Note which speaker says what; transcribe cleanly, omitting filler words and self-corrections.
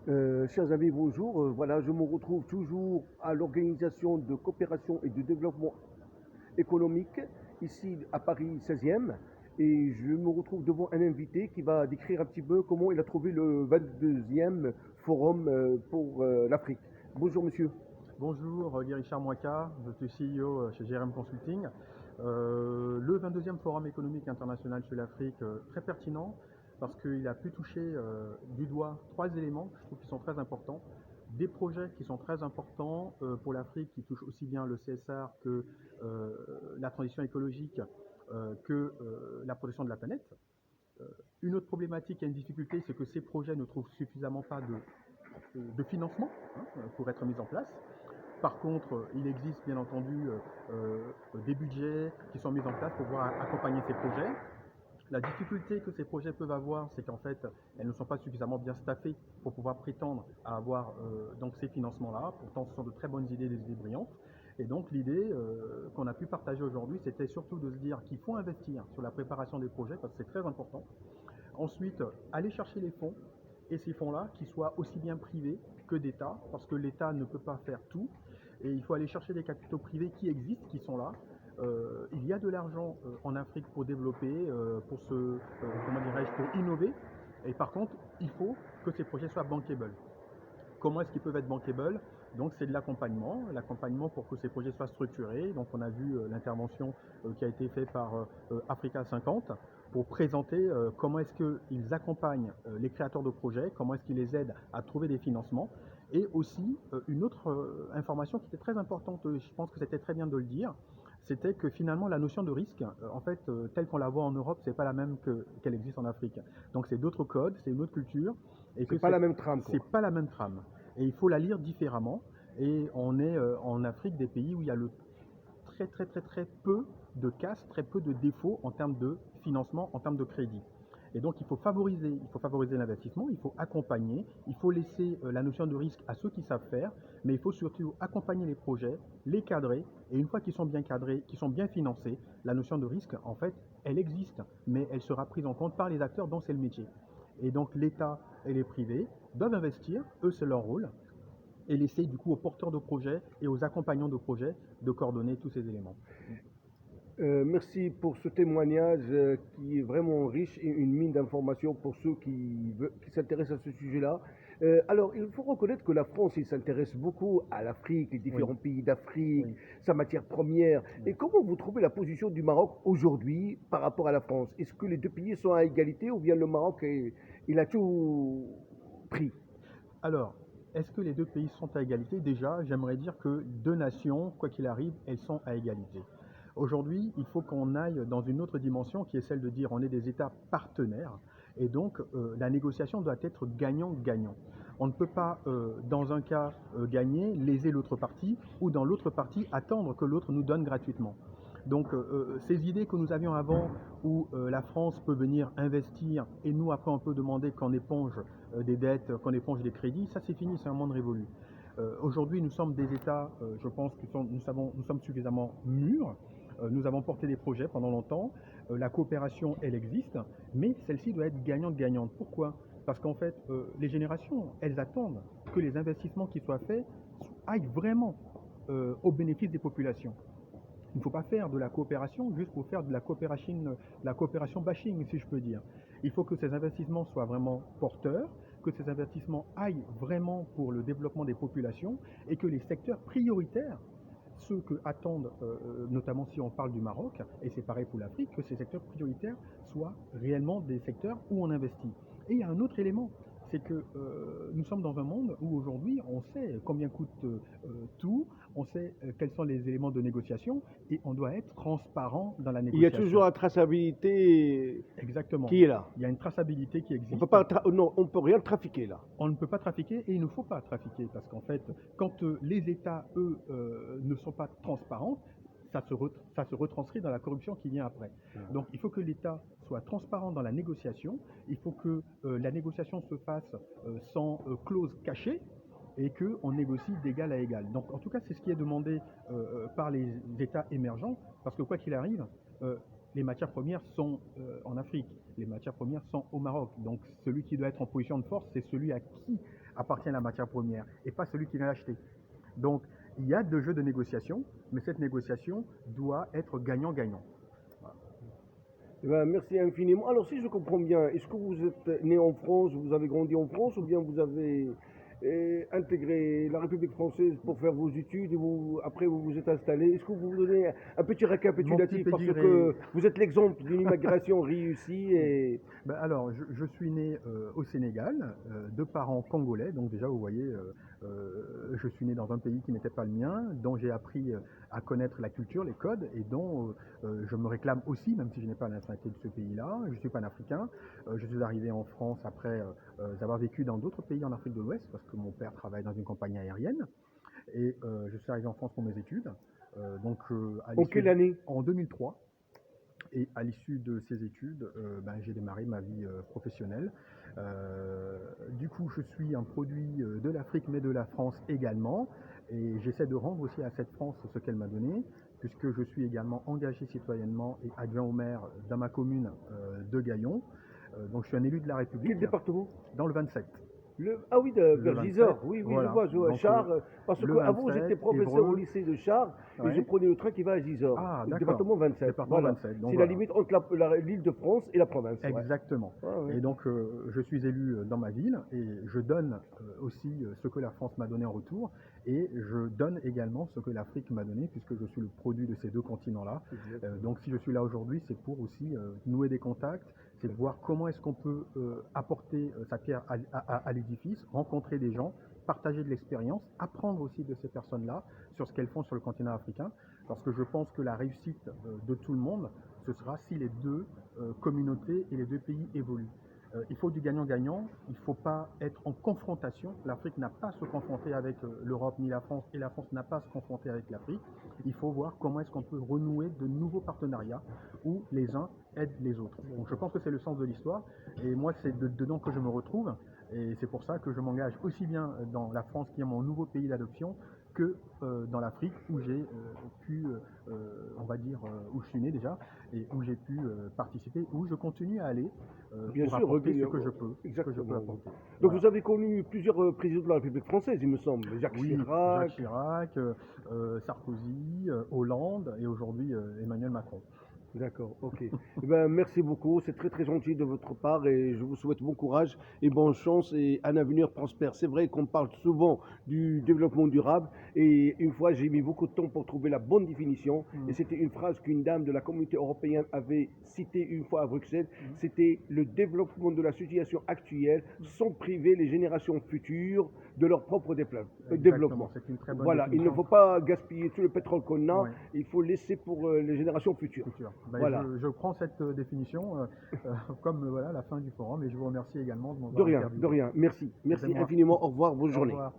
Speaker 1: Chers amis, bonjour. Voilà, je me retrouve toujours à l'Organisation de coopération et de développement économique, ici à Paris 16e. Et je me retrouve devant un invité qui va décrire un petit peu comment il a trouvé le 22e forum pour l'Afrique. Bonjour monsieur.
Speaker 2: Bonjour, Guy Richard Moika, je suis CEO chez GRM Consulting. Le 22e Forum économique international sur l'Afrique, très pertinent parce qu'il a pu toucher du doigt trois éléments que je trouve qui sont très importants. Des projets qui sont très importants pour l'Afrique, qui touchent aussi bien le CSR que la transition écologique, que la protection de la planète. Une autre problématique et une difficulté, c'est que ces projets ne trouvent suffisamment pas de financement pour être mis en place. Par contre, il existe bien entendu des budgets qui sont mis en place pour pouvoir accompagner ces projets. La difficulté que ces projets peuvent avoir, c'est qu'en fait, elles ne sont pas suffisamment bien staffées pour pouvoir prétendre à avoir donc ces financements-là. Pourtant, ce sont de très bonnes idées, des idées brillantes. Et donc, l'idée qu'on a pu partager aujourd'hui, c'était surtout de se dire qu'il faut investir sur la préparation des projets, parce que c'est très important. Ensuite, aller chercher les fonds, et ces fonds-là, qui soient aussi bien privés que d'État, parce que l'État ne peut pas faire tout. Et il faut aller chercher des capitaux privés qui existent, qui sont là. Il y a de l'argent en Afrique pour développer, comment dirais-je, pour innover. Et par contre, il faut que ces projets soient bankable. Comment est-ce qu'ils peuvent être bankable? Donc c'est de l'accompagnement pour que ces projets soient structurés. Donc on a vu l'intervention qui a été faite par Africa 50 pour présenter comment est-ce qu'ils accompagnent les créateurs de projets, comment est-ce qu'ils les aident à trouver des financements. Et aussi une autre information qui était très importante, je pense que c'était très bien de le dire, c'était que finalement la notion de risque, en fait, telle qu'on la voit en Europe, c'est pas la même qu'elle existe en Afrique. Donc c'est d'autres codes, c'est une autre culture, et
Speaker 1: C'est
Speaker 2: que
Speaker 1: pas la même trame
Speaker 2: c'est
Speaker 1: quoi.
Speaker 2: pas la même trame. Et il faut la lire différemment. Et on est en Afrique des pays où il y a très peu de casse, très peu de défauts en termes de financement, en termes de crédit. Et donc il faut favoriser l'investissement, il faut accompagner, il faut laisser la notion de risque à ceux qui savent faire, mais il faut surtout accompagner les projets, les cadrer, et une fois qu'ils sont bien cadrés, qu'ils sont bien financés, la notion de risque, en fait, elle existe, mais elle sera prise en compte par les acteurs dont c'est le métier. Et donc l'État et les privés doivent investir, eux c'est leur rôle, et laisser du coup aux porteurs de projets et aux accompagnants de projets de coordonner tous ces éléments.
Speaker 1: Merci pour ce témoignage qui est vraiment riche et une mine d'informations pour ceux qui s'intéressent à ce sujet-là. Alors, il faut reconnaître que la France, il s'intéresse beaucoup à l'Afrique, les
Speaker 2: Oui,
Speaker 1: différents pays d'Afrique,
Speaker 2: oui,
Speaker 1: sa matière première.
Speaker 2: oui.
Speaker 1: Et comment vous trouvez la position du Maroc aujourd'hui par rapport à la France? Est-ce que les deux pays sont à égalité ou bien le Maroc, il a tout pris?
Speaker 2: Alors, est-ce que les deux pays sont à égalité? Déjà, j'aimerais dire que deux nations, quoi qu'il arrive, elles sont à égalité. Aujourd'hui, il faut qu'on aille dans une autre dimension qui est celle de dire on est des États partenaires et donc la négociation doit être gagnant-gagnant. On ne peut pas, dans un cas, gagner, léser l'autre partie ou dans l'autre partie attendre que l'autre nous donne gratuitement. Donc ces idées que nous avions avant où la France peut venir investir et nous après on peut demander qu'on éponge des dettes, qu'on éponge des crédits, ça c'est fini, c'est un monde révolu. Aujourd'hui nous sommes des États, je pense que nous sommes suffisamment mûrs, nous avons porté des projets pendant longtemps, la coopération elle existe, mais celle-ci doit être gagnante-gagnante. Pourquoi? Parce qu'en fait les générations elles attendent que les investissements qui soient faits aillent vraiment au bénéfice des populations. Il ne faut pas faire de la coopération juste pour faire de la coopération bashing, si je peux dire. Il faut que ces investissements soient vraiment porteurs, que ces investissements aillent vraiment pour le développement des populations et que les secteurs prioritaires, ceux que attendent, notamment si on parle du Maroc, et c'est pareil pour l'Afrique, que ces secteurs prioritaires soient réellement des secteurs où on investit. Et il y a un autre élément, c'est que nous sommes dans un monde où aujourd'hui on sait combien coûte tout, on sait quels sont les éléments de négociation et on doit être transparent dans la
Speaker 1: Il y a
Speaker 2: négociation.
Speaker 1: toujours la traçabilité
Speaker 2: Exactement.
Speaker 1: qui est là.
Speaker 2: Il y a une traçabilité qui
Speaker 1: On peut
Speaker 2: existe.
Speaker 1: pas, non, on peut rien trafiquer là.
Speaker 2: On ne peut pas trafiquer et il ne faut pas trafiquer parce qu'en fait, quand les États, eux, ne sont pas transparents, ça se retranscrit dans la corruption qui vient après. Donc il faut que l'État soit transparent dans la négociation, il faut que la négociation se fasse sans clause cachée et qu'on négocie d'égal à égal. Donc en tout cas, c'est ce qui est demandé par les États émergents, parce que quoi qu'il arrive, les matières premières sont en Afrique, les matières premières sont au Maroc. Donc celui qui doit être en position de force, c'est celui appartient à la matière première et pas celui qui vient l'acheter. Donc, il y a deux jeux de négociation, mais cette négociation doit être gagnant-gagnant.
Speaker 1: Eh ben, merci infiniment. Alors, si je comprends bien, est-ce que vous êtes né en France, vous avez grandi en France, ou bien vous avez intégré la République française pour faire vos études et après vous vous êtes installé? Est-ce que vous vous donnez un petit
Speaker 2: Mon petit
Speaker 1: récapitulatif parce
Speaker 2: pédigré.
Speaker 1: que vous êtes l'exemple d'une immigration réussie et
Speaker 2: Ben alors, je suis né au Sénégal, de parents congolais, donc déjà vous voyez, je suis né dans un pays qui n'était pas le mien, dont j'ai appris à connaître la culture, les codes, et dont je me réclame aussi, même si je n'ai pas la nationalité de ce pays-là. Je suis panafricain. Je suis arrivé en France après avoir vécu dans d'autres pays en Afrique de l'Ouest, parce que mon père travaille dans une compagnie aérienne, et je suis arrivé en France pour mes études. Donc, à
Speaker 1: en
Speaker 2: l'issue
Speaker 1: quelle année?
Speaker 2: en 2003. Et à l'issue de ces études, j'ai démarré ma vie professionnelle. Du coup, je suis un produit de l'Afrique, mais de la France également. Et j'essaie de rendre aussi à cette France ce qu'elle m'a donné, puisque je suis également engagé citoyennement et adjoint au maire dans ma commune de Gaillon. Donc, je suis un élu de la République.
Speaker 1: Quel département?
Speaker 2: Dans le 27.
Speaker 1: Ah oui, vers
Speaker 2: 27,
Speaker 1: Gisors. Oui, oui,
Speaker 2: voilà.
Speaker 1: je vois
Speaker 2: Donc,
Speaker 1: Char. Parce
Speaker 2: le
Speaker 1: qu'avant,
Speaker 2: 27,
Speaker 1: j'étais professeur
Speaker 2: Évreux.
Speaker 1: au lycée de Char et
Speaker 2: Ouais.
Speaker 1: je prenais le train qui va à Gisors.
Speaker 2: Ah,
Speaker 1: Le
Speaker 2: d'accord.
Speaker 1: département 27.
Speaker 2: Département
Speaker 1: Voilà.
Speaker 2: 27, donc
Speaker 1: C'est la
Speaker 2: voilà.
Speaker 1: limite entre l'île de France et la province. Ouais.
Speaker 2: Exactement.
Speaker 1: Ah, ouais.
Speaker 2: Et donc, je suis élu dans ma ville et je donne aussi ce que la France m'a donné en retour et je donne également ce que l'Afrique m'a donné puisque je suis le produit de ces deux continents-là. Donc, si je suis là aujourd'hui, c'est pour aussi nouer des contacts, c'est de voir comment est-ce qu'on peut apporter sa pierre à l'édifice, rencontrer des gens, partager de l'expérience, apprendre aussi de ces personnes-là sur ce qu'elles font sur le continent africain, parce que je pense que la réussite de tout le monde, ce sera si les deux communautés et les deux pays évoluent. Il faut du gagnant-gagnant, il ne faut pas être en confrontation. L'Afrique n'a pas à se confronter avec l'Europe ni la France, et la France n'a pas à se confronter avec l'Afrique. Il faut voir comment est-ce qu'on peut renouer de nouveaux partenariats où les uns aident les autres. Donc je pense que c'est le sens de l'histoire, et moi c'est dedans que je me retrouve, et c'est pour ça que je m'engage aussi bien dans la France, qui est mon nouveau pays d'adoption, que dans l'Afrique où j'ai pu, on va dire, où je suis né déjà, et où j'ai pu participer, où je continue à aller
Speaker 1: Bien
Speaker 2: pour
Speaker 1: sûr,
Speaker 2: apporter ce
Speaker 1: Guillaume.
Speaker 2: que je peux,
Speaker 1: Exactement.
Speaker 2: apporter.
Speaker 1: Donc
Speaker 2: Voilà.
Speaker 1: vous avez connu plusieurs présidents de la République française, il me semble. Jacques
Speaker 2: Oui,
Speaker 1: Chirac.
Speaker 2: Jacques Chirac, Sarkozy, Hollande et aujourd'hui Emmanuel Macron.
Speaker 1: D'accord, ok. Eh ben, merci beaucoup, c'est très très gentil de votre part et je vous souhaite bon courage et bonne chance et un avenir prospère. C'est vrai qu'on parle souvent du développement durable et une fois j'ai mis beaucoup de temps pour trouver la bonne définition et c'était une phrase qu'une dame de la communauté européenne avait citée une fois à Bruxelles. C'était le développement de la situation actuelle sans priver les générations futures de leur propre développement.
Speaker 2: C'est une très bonne
Speaker 1: Voilà, il ne
Speaker 2: définition.
Speaker 1: faut pas gaspiller tout le pétrole qu'on a,
Speaker 2: Ouais.
Speaker 1: il faut laisser pour les générations futures.
Speaker 2: Ben,
Speaker 1: Voilà.
Speaker 2: je prends cette définition comme voilà, la fin du forum et je vous remercie également de m'avoir
Speaker 1: De rien,
Speaker 2: interviewé.
Speaker 1: de rien. Merci. Merci
Speaker 2: C'est moi.
Speaker 1: infiniment. Au revoir. Bonne
Speaker 2: Au
Speaker 1: journée.
Speaker 2: revoir.